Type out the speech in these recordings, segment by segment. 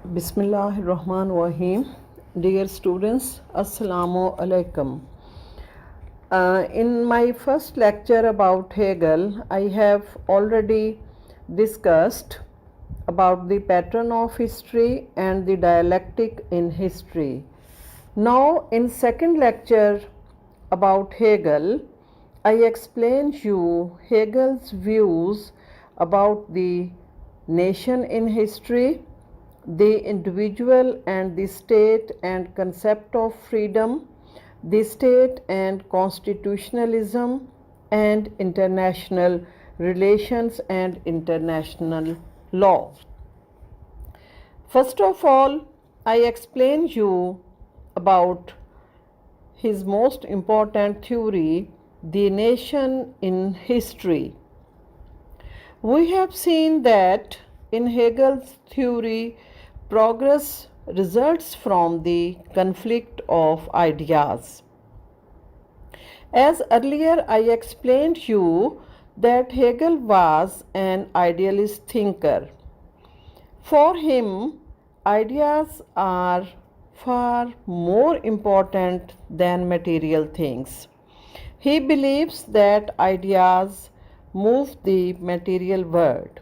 Bismillahirrahmanirrahim. Dear students, Assalamu alaikum. In my first lecture about Hegel, I have already discussed about the pattern of history and the dialectic in history. Now, in second lecture about Hegel, I explain you Hegel's views about the nation in history, the individual and the state and concept of freedom, the state and constitutionalism, and international relations and international law. First of all, I explain you about his most important theory, the nation in history. We have seen that in Hegel's theory, progress results from the conflict of ideas. As earlier I explained you that Hegel was an idealist thinker. For him, ideas are far more important than material things. He believes that ideas move the material world.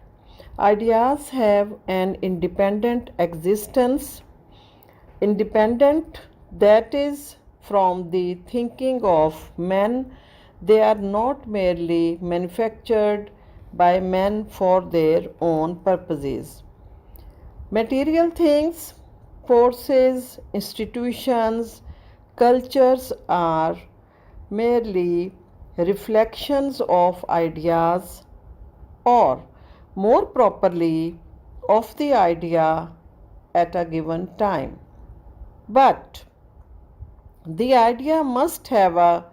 Ideas have an independent existence, independent that is from the thinking of men. They are not merely manufactured by men for their own purposes. Material things, forces, institutions, cultures are merely reflections of ideas, or more properly, of the idea at a given time. But the idea must have a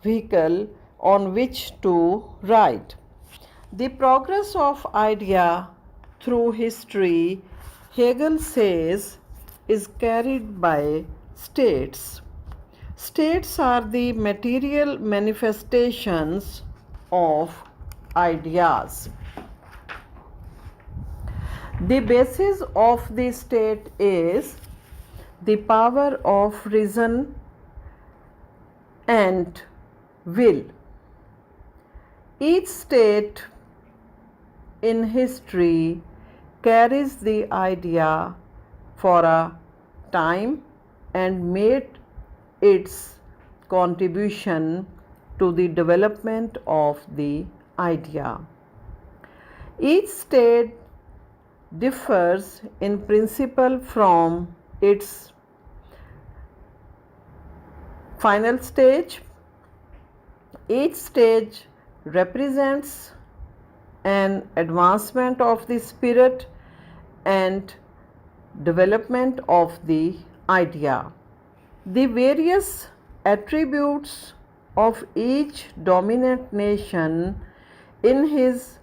vehicle on which to ride. The progress of idea through history, Hegel says, is carried by states. States are the material manifestations of ideas. The basis of the state is the power of reason and will. Each state in history carries the idea for a time and made its contribution to the development of the idea. Each state differs in principle from its final stage. Each stage represents an advancement of the spirit and development of the idea. The various attributes of each dominant nation in his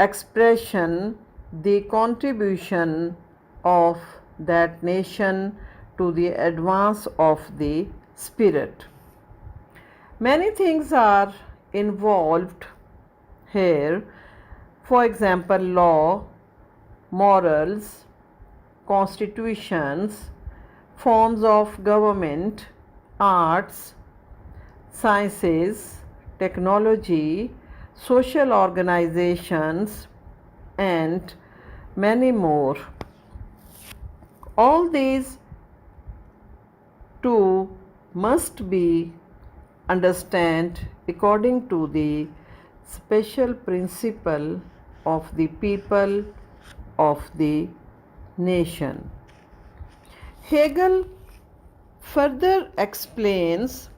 expression, the contribution of that nation to the advance of the spirit. Many things are involved here, for example, law, morals, constitutions, forms of government, arts, sciences, technology, social organizations, and many more. All these too must be understood according to the special principle of the people of the nation. Hegel further explains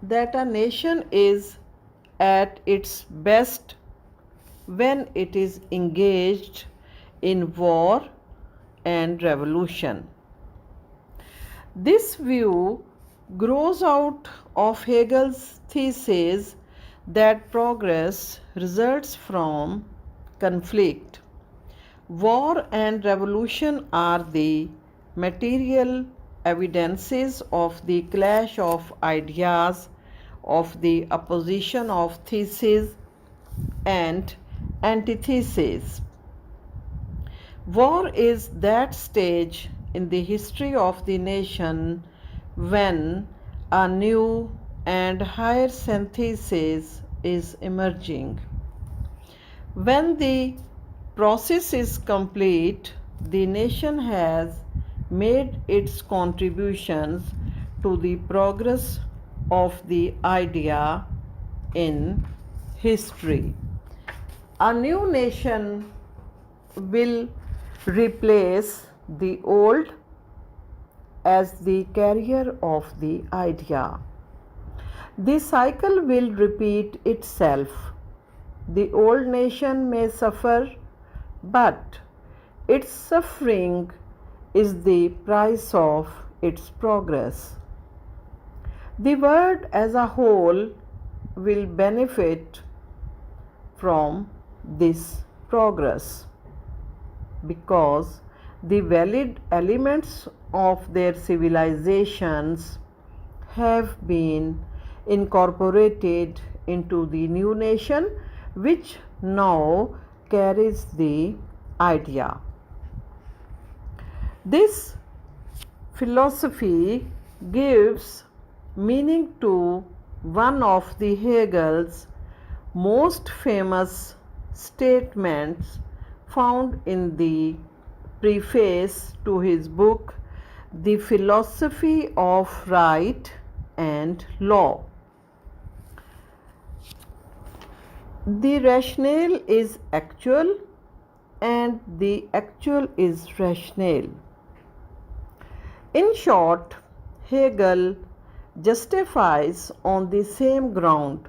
that a nation is at its best when it is engaged in war and revolution. This view grows out of Hegel's thesis that progress results from conflict. War and revolution are the material evidences of the clash of ideas, of the opposition of theses and antitheses. War is that stage in the history of the nation when a new and higher synthesis is emerging. When the process is complete, the nation has made its contributions to the progress of the idea in history. A new nation will replace the old as the carrier of the idea. The cycle will repeat itself. The old nation may suffer, but its suffering is the price of its progress. The world as a whole will benefit from this progress because the valid elements of their civilizations have been incorporated into the new nation which now carries the idea. This philosophy gives meaning to one of the Hegel's most famous statements found in the preface to his book The Philosophy of Right and Law. The rationale is actual and the actual is rationale. In short, Hegel justifies on the same ground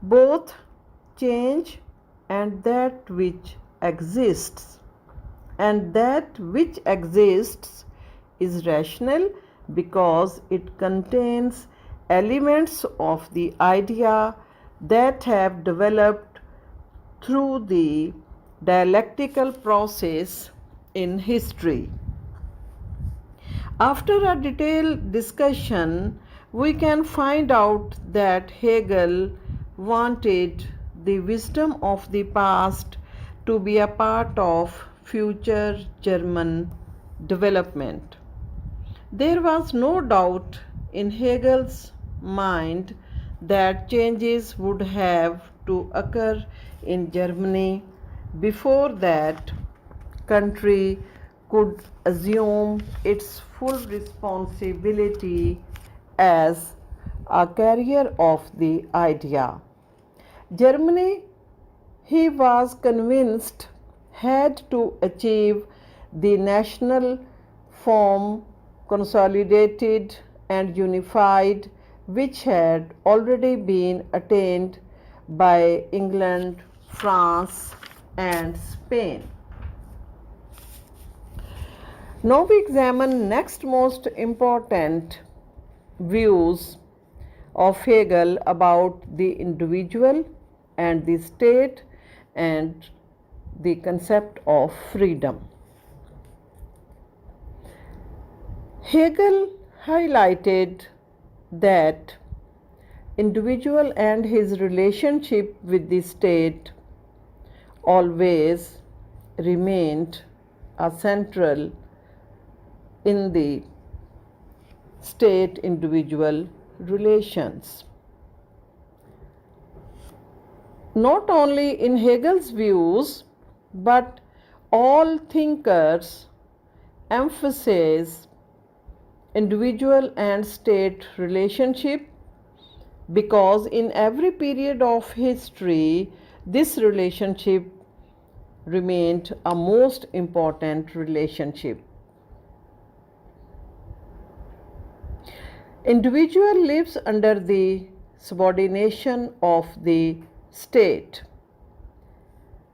both change and that which exists, and that which exists is rational because it contains elements of the idea that have developed through the dialectical process in history. After a detailed discussion, we can find out that Hegel wanted the wisdom of the past to be a part of future German development. There was no doubt in Hegel's mind that changes would have to occur in Germany before that country could assume its full responsibility as a carrier of the idea. Germany, he was convinced, had to achieve the national form consolidated and unified, which had already been attained by England, France, and Spain. Now we examine next most important views of Hegel about the individual and the state and the concept of freedom. Hegel highlighted that individual and his relationship with the state always remained a central in the state-individual relations. Not only in Hegel's views, but all thinkers emphasize individual and state relationship because in every period of history, this relationship remained a most important relationship. Individual lives under the subordination of the state.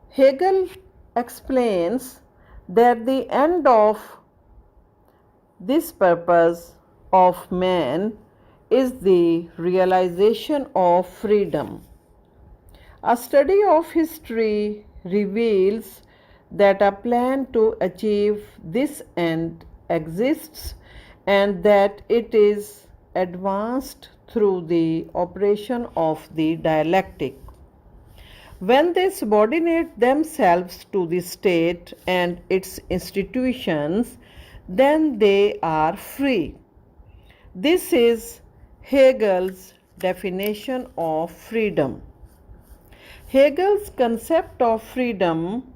Hegel explains that the end of this purpose of man is the realization of freedom. A study of history reveals that a plan to achieve this end exists and that it is advanced through the operation of the dialectic. When they subordinate themselves to the state and its institutions, then they are free. This is Hegel's definition of freedom. Hegel's concept of freedom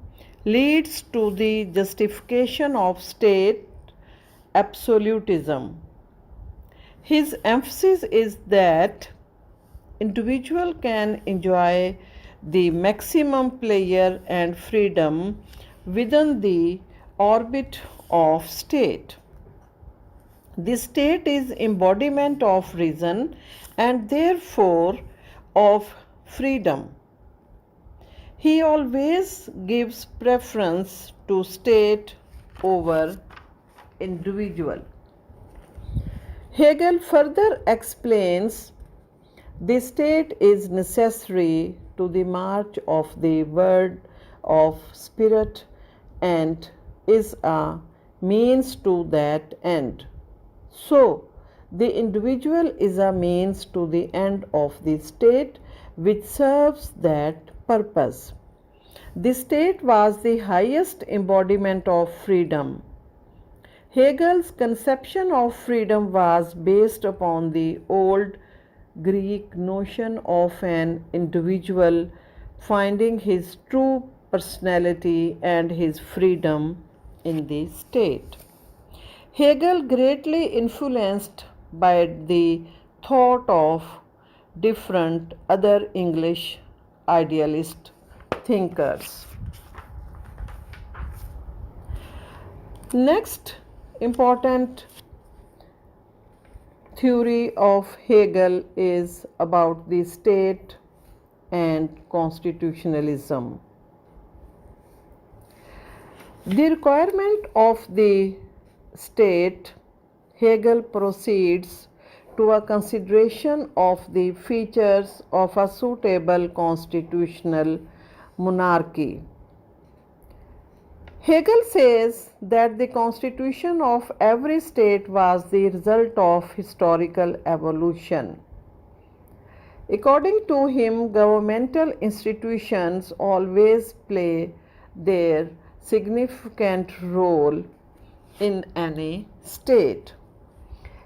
leads to the justification of state absolutism. His emphasis is that individual can enjoy the maximum pleasure and freedom within the orbit of state. The state is embodiment of reason and therefore of freedom. He always gives preference to state over individual. Hegel further explains the state is necessary to the march of the word of spirit and is a means to that end. So, the individual is a means to the end of the state which serves that purpose. The state was the highest embodiment of freedom. Hegel's conception of freedom was based upon the old Greek notion of an individual finding his true personality and his freedom in the state. Hegel greatly influenced by the thought of different other English idealist thinkers. Next important theory of Hegel is about the state and constitutionalism. The requirement of the state, Hegel proceeds to a consideration of the features of a suitable constitutional monarchy. Hegel says that the constitution of every state was the result of historical evolution. According to him, governmental institutions always play their significant role in any state.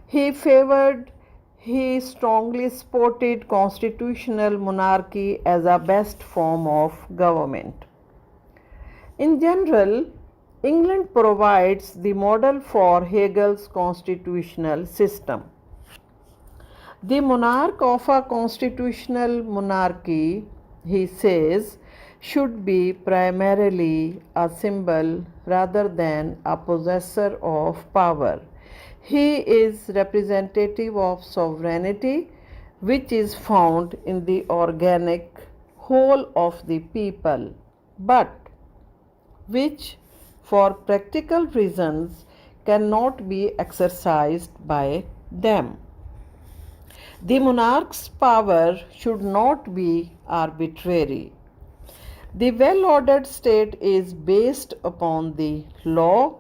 He strongly supported constitutional monarchy as a best form of government. In general, England provides the model for Hegel's constitutional system. The monarch of a constitutional monarchy, he says, should be primarily a symbol rather than a possessor of power. He is representative of sovereignty, which is found in the organic whole of the people, but which for practical reasons cannot be exercised by them. The monarch's power should not be arbitrary. The well-ordered state is based upon the law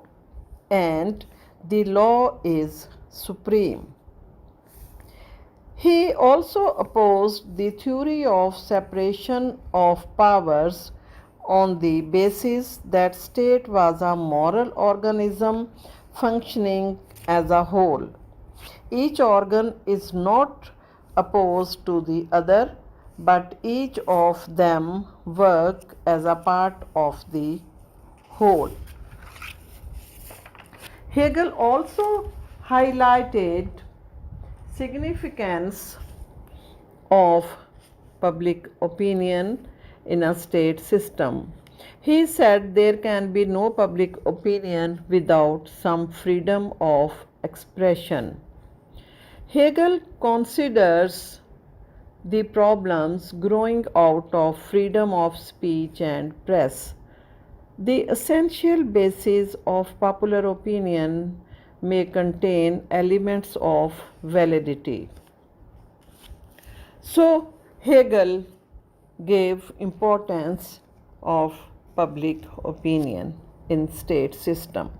and the law is supreme. He also opposed the theory of separation of powers on the basis that state was a moral organism functioning as a whole. Each organ is not opposed to the other, but each of them work as a part of the whole. Hegel also highlighted significance of public opinion in a state system. He said there can be no public opinion without some freedom of expression. Hegel considers the problems growing out of freedom of speech and press. The essential basis of popular opinion may contain elements of validity. So, Hegel gave importance of public opinion in state system.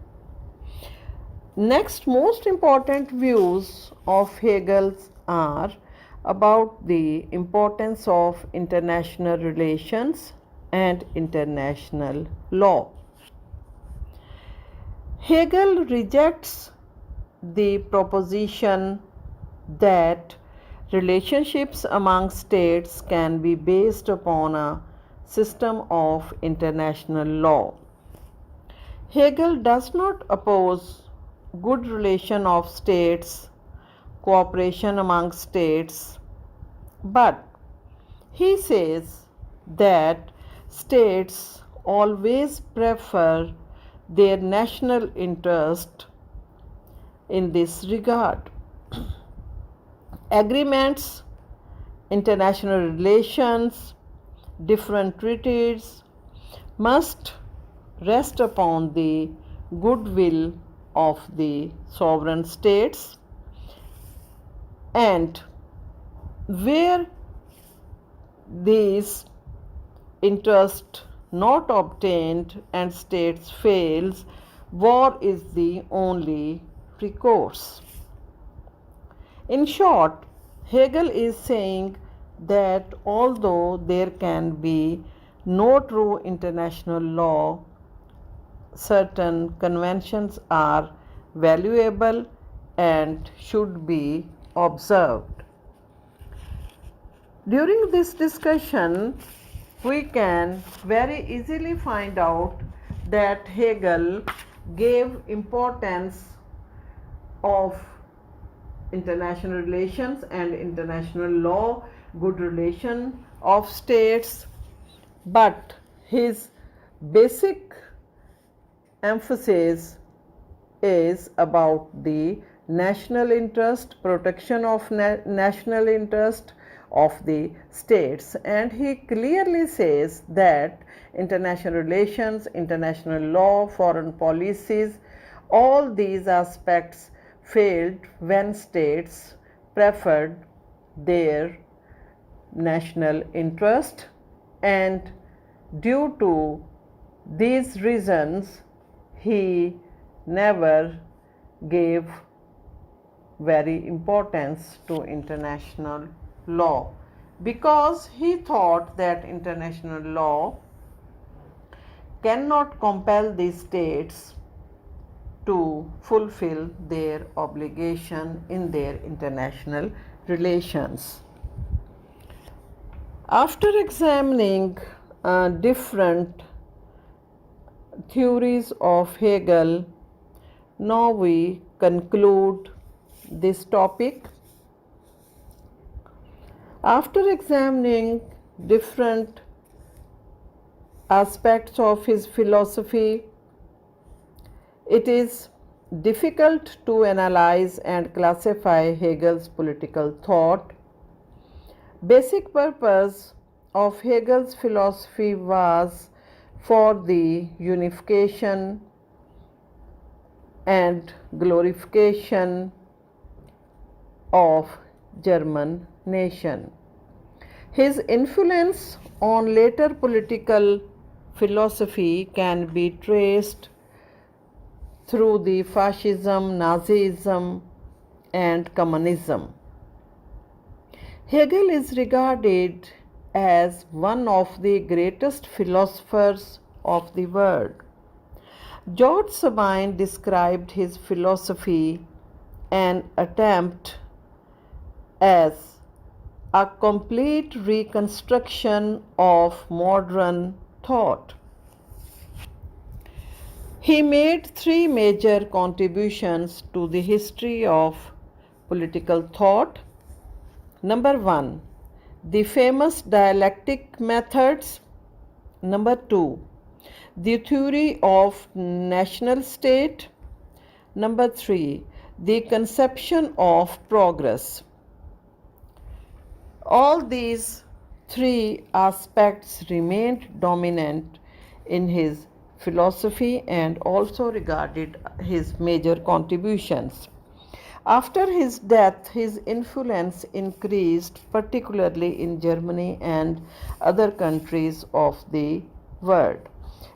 Next most important views of Hegel's are about the importance of international relations and international law. Hegel rejects the proposition that relationships among states can be based upon a system of international law. Hegel does not oppose good relation of states, cooperation among states, but he says that states always prefer their national interest in this regard. Agreements, international relations, different treaties must rest upon the goodwill of the sovereign states, and where these interest not obtained and states fails, war is the only recourse. In short, Hegel is saying that although there can be no true international law, certain conventions are valuable and should be observed. During this discussion, we can very easily find out that Hegel gave importance of international relations and international law, good relation of states, but his basic emphasis is about the national interest, protection of national interest of the states, and he clearly says that international relations, international law, foreign policies, all these aspects failed when states preferred their national interest, and due to these reasons he never gave very importance to international law, because he thought that international law cannot compel the states to fulfill their obligation in their international relations. After examining different theories of Hegel, now we conclude this topic. After examining different aspects of his philosophy, it is difficult to analyze and classify Hegel's political thought. Basic purpose of Hegel's philosophy was for the unification and glorification of German nation. His influence on later political philosophy can be traced through the fascism, Nazism, and communism. Hegel is regarded as one of the greatest philosophers of the world. George Sabine described his philosophy an attempt as a complete reconstruction of modern thought. He made three major contributions to the history of political thought. Number one, the famous dialectic methods. Number two, the theory of national state. Number three, the conception of progress. All these three aspects remained dominant in his philosophy and also regarded his major contributions. After his death, his influence increased, particularly in Germany and other countries of the world.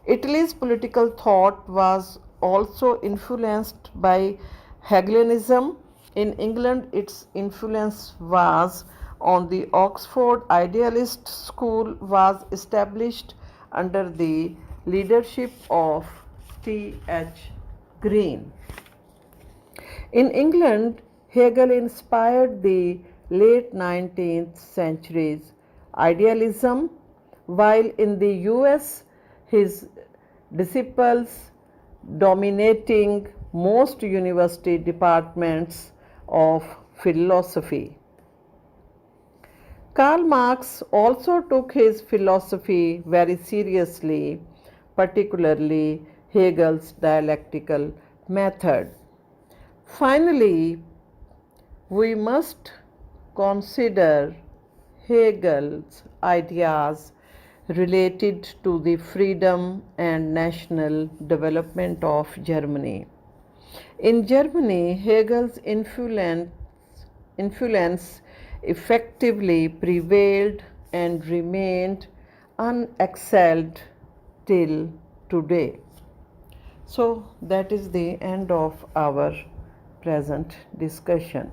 Italy's political thought was also influenced by Hegelianism. In England, its influence was on the Oxford Idealist School was established under the leadership of T.H. Green. In England, Hegel inspired the late 19th century's idealism, while in the US, his disciples dominating most university departments of philosophy. Karl Marx also took his philosophy very seriously, particularly Hegel's dialectical method. Finally, we must consider Hegel's ideas related to the freedom and national development of Germany. In Germany, Hegel's influence effectively prevailed and remained unexcelled till today. So, that is the end of our present discussion.